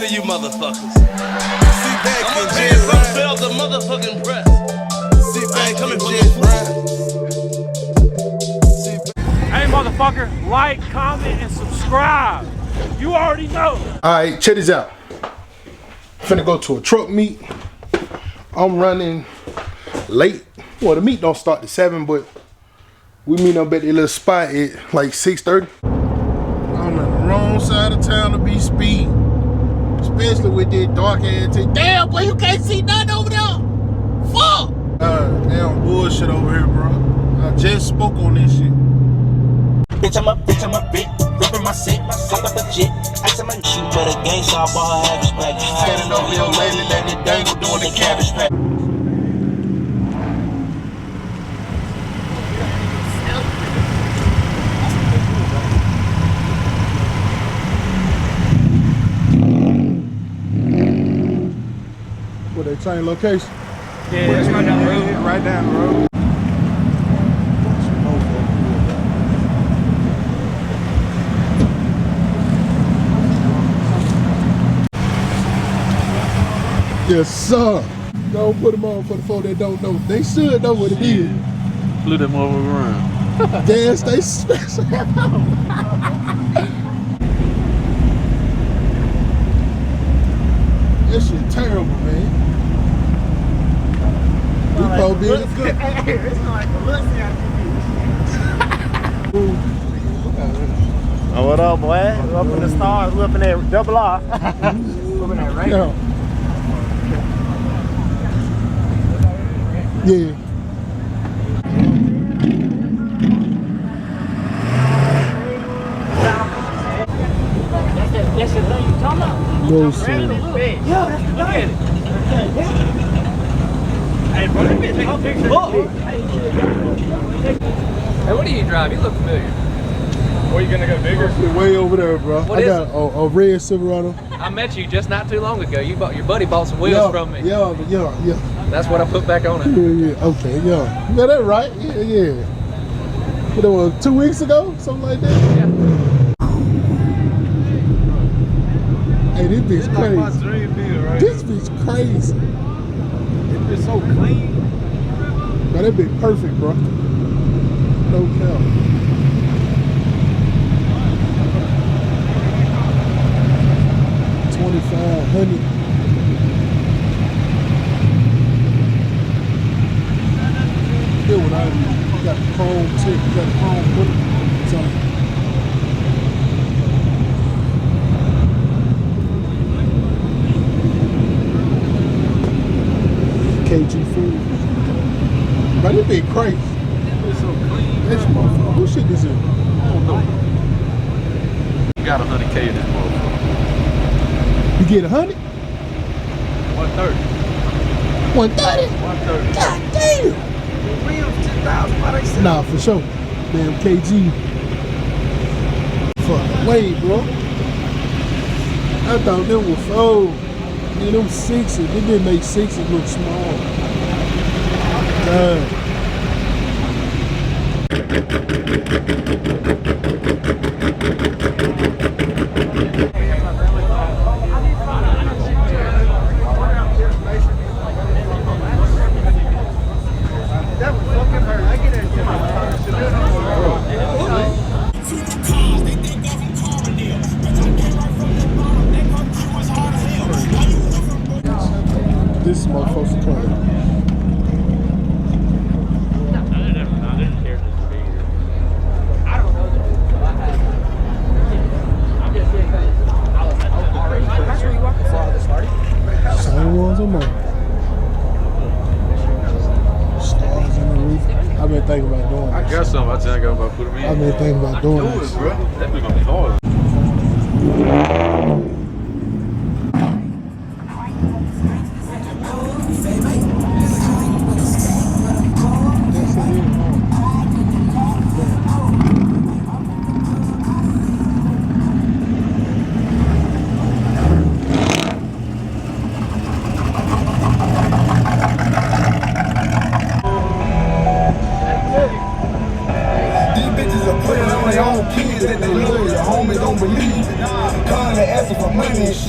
to you motherfuckers. I'm gonna pay some sell the motherfucking press. I ain't coming for the Hey motherfucker, like, comment, and subscribe. You already know. Alright, check this out. Finna go to a truck meet. I'm running late. Well, the meet don't start at 7, but we meet up at the little spot at like 6:30. I'm on the wrong side of town to be speed. Especially with that dark ass thing. Damn, boy, you can't see nothing over there. Fuck! Damn bullshit over here, bro. I just spoke on this shit. Bitch, I'm a bitch, ripping my set, fuck up the jet. I said my shoot for the gang, so I bought her average pack. Standing over here, lady, let it dangle, doing the cabbage pack. What, they change location? Yeah, that's right down the road. Right down the road. Yes, sir. Don't put them on for the folk that don't know. They should know what it is. Blew them over around. Gas station special. That shit terrible, man. We probably be it's like Oh, what up, boy? Up in the stars, whipping that double R. Whipping that right. Yeah. That's the thing you talking about? No, sir. Yeah, that's the thing. Hey, bro, let me take a picture. Hey, what do you drive? You look familiar. Where you gonna go bigger? Way over there, bro. What I is got a red Silverado. I met you just not too long ago. Your buddy bought some wheels from me. Yeah. That's what I put back on it. Yeah. Okay, yeah. Yeah, that right. Yeah. What it was, 2 weeks ago? Something like that? Yeah. Hey, this bitch crazy. My dream deal, right? This bitch crazy. It's so clean. Bro, that bitch perfect, bro. No cap. $2,500. Good one, I got the chrome tip, got the chrome bullet. So, KG food. Bro, this bitch crazy. It's so clean. This motherfucker, who shit this is? I don't know. You got 100K in this motherfucker. You get 100? 130. 130? 130. God damn! The rims 10,000. Why they say? Nah, for sure. Damn KG. Fuck, wait, bro. I thought them were 4. Man, them 6s. They didn't make 6s look small. God. This motherfucker's playing. Same ones or more. Stars in the roof. I've been thinking about doing I this. got something. I think I'm about to put them in. I've been thinking about doing Do this. it, bro. That be gonna be hard. These bitches are putting on their own kids that they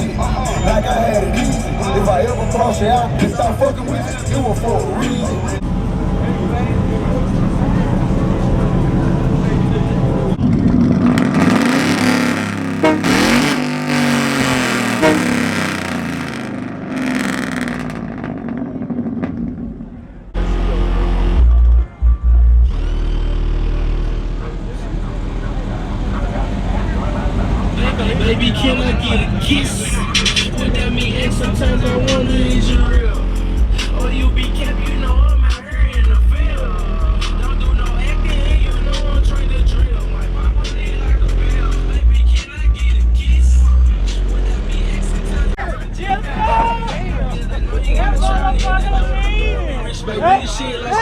easy. Like I had it easy. If I ever cross you out and start fucking with you, it was for a reason. Baby, can I get a kiss? What that mean? And sometimes I wonder, is you real? Or you be kept, you know I'm out here in the field. Don't do no acting, you know I'm trying to drill. My papa need like a bell. Baby, can I get a kiss? What that mean? And sometimes I wonder, is you real? I know you got a shot. Respect this shit like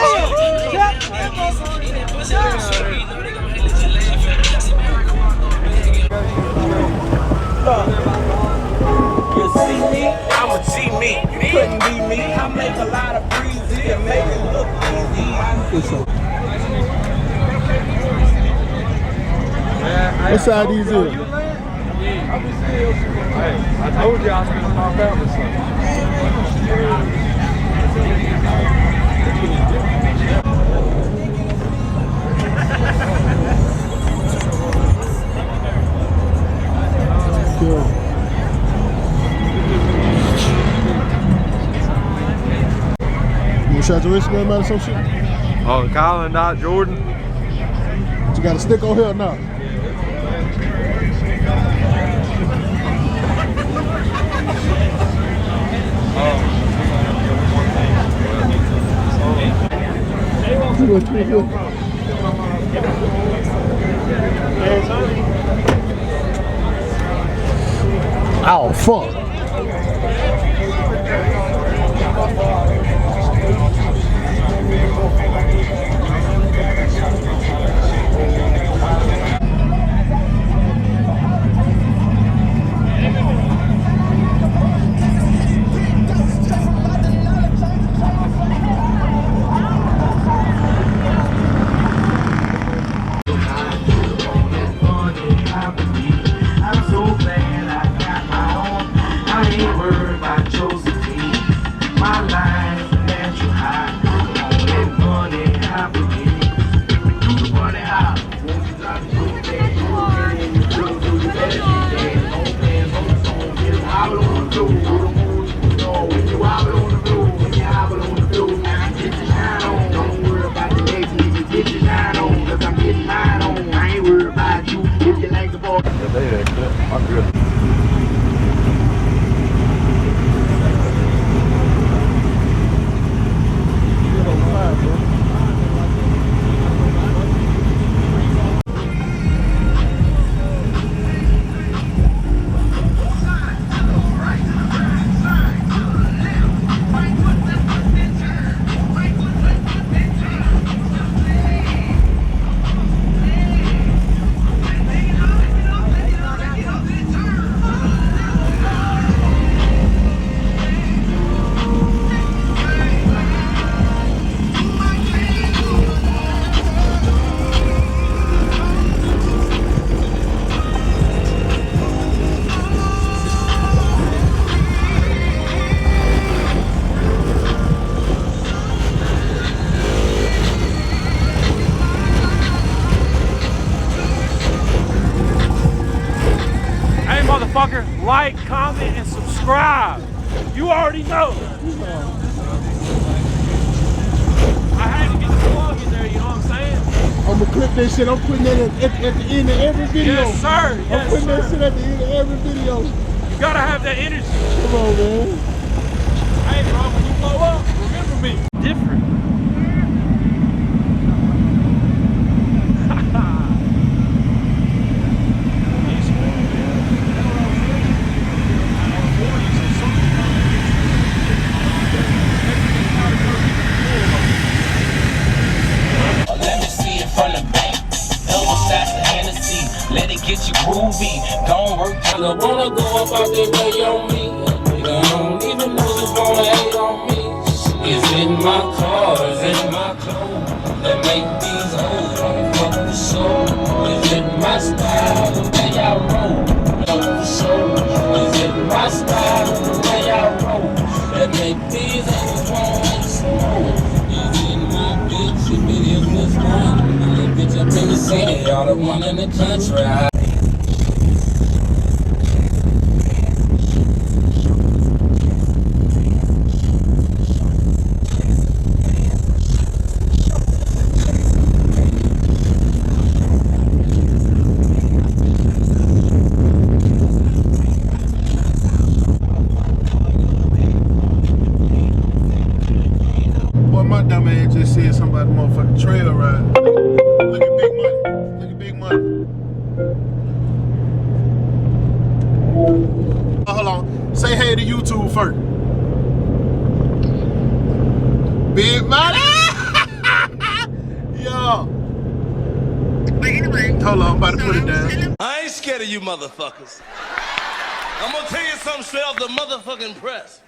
You see me, I'm a G-me. You couldn't be me. I make a lot of breezy and make it look easy. What side these is? I told you I was gonna pop out with Cool. You shot your Instagram out or some shit? Oh, Colin Jordan. You got a stick on here or not? Oh, fuck. Like, comment, and subscribe. You already know. I had to get the plug in there, you know what I'm saying? I'm gonna clip that shit. I'm putting that at the end of every video. Yes, sir. Yes, I'm putting that shit at the end of every video. You gotta have that energy. Come on, man. Hey, bro, when you blow up, remember me. Different. Get you groovy, don't work. I don't wanna go about that way on me. Nigga, I don't even know who's gonna hate on me. It's in my cars, in my clothes that make these hoes wanna fuck the soul. It's in my style, the way I roll. So, it's in my my style and the way I roll. That make these haters want to smoke. Easy in my bitch, if it is what's going. Little bitch up in the city, all the one in the country. My dumb ass just said something about the motherfucking trail ride. Look at Big Money. Look at Big Money. Oh, hold on. Say hey to YouTube first. Big Money! Yo. But anyway. Hold on, I'm about to put it down. I ain't scared of you motherfuckers. I'm gonna tell you something straight off the motherfucking press.